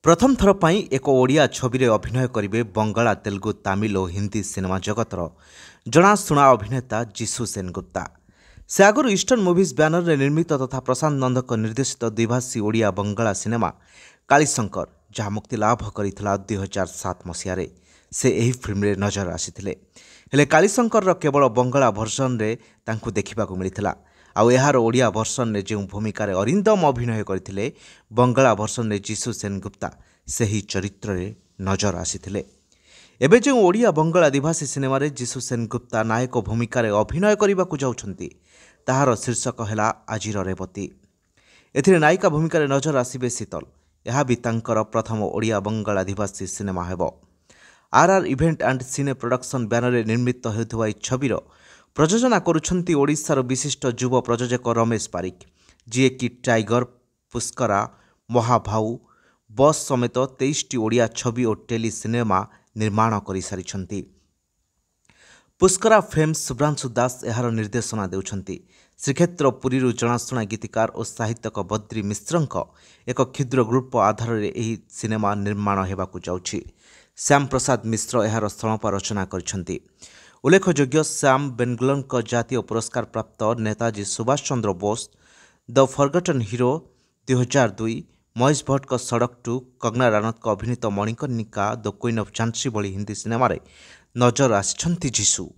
प्रथम थर पाई एक ओडिया छवि अभिनय करेंगे बंगाला तेलुगु तमिल और हिंदी सिनेमा जगतर जनाशुना अभिनेता जीशु सेनगुप्ता। से आगुरी ईस्टर्न मुवीज बैनर में निर्मित तथा प्रशांत नंदक निर्देशित द्विभाषी ओडिया बंगाला सिनेमा कालीशंकर जहाँ मुक्ति लाभ करता 2007 मसीह से यही फिल्म नजर आसी कालीशंकर केवल बंगाला भर्जन में देखा मिलता आउ यार ओडिया भर्सन में जो भूमिकार अरिंदम अभिनय करते बंगाला भर्सन में जीशु सेनगुप्ता से ही चरित्र रे नजर आसीथिले। एबे जो ओडिया बंगाला आदिवासी सिनेमा जीशु सेनगुप्ता नायक भूमिकार अभिनय करने को जाउछंती ताहार शीर्षक है आजिर रेवती। एथिरे नायिका भूमिकार नजर आसिबे शीतल। यह भी तांकर प्रथम ओडिया बंगाला आदिवासी सिनेमा हेबो। RR event and cine production banner में निर्मित होउथुवा छविर प्रयोजना करुछंती ओडिशार विशिष्ट युव प्रयोजक रमेश पारिक जी कि टाइगर, पुष्करा, महाभाऊ, बस समेत 23टी ओडिया छवि और टेली सिनेमा निर्माण कर सारी। पुष्करा फेम शुभ्रांशु दास यार निर्देशना देउछंती। श्रीक्षेत्र पुरी जनाशुना गीतिकार और साहित्यक बद्री मिश्रंक एक क्षुद्र ग्रुप आधार में यह सिनेमा निर्माण होगाकू जाउछि। श्याम प्रसाद मिश्र यार स्थलप रचना करछंती। उल्लेखयोग्य श्याम बेंगलोर जातीय पुरस्कार प्राप्त Netaji Subhash Chandra Bose, the forgotten hero 2002, Mahesh Bhatt Sadak 2, Kangana Ranaut अभिनीत Manikarnika, the queen of Jhansi भली हिंदी सिनेमा नजर आसिछंती जीशु।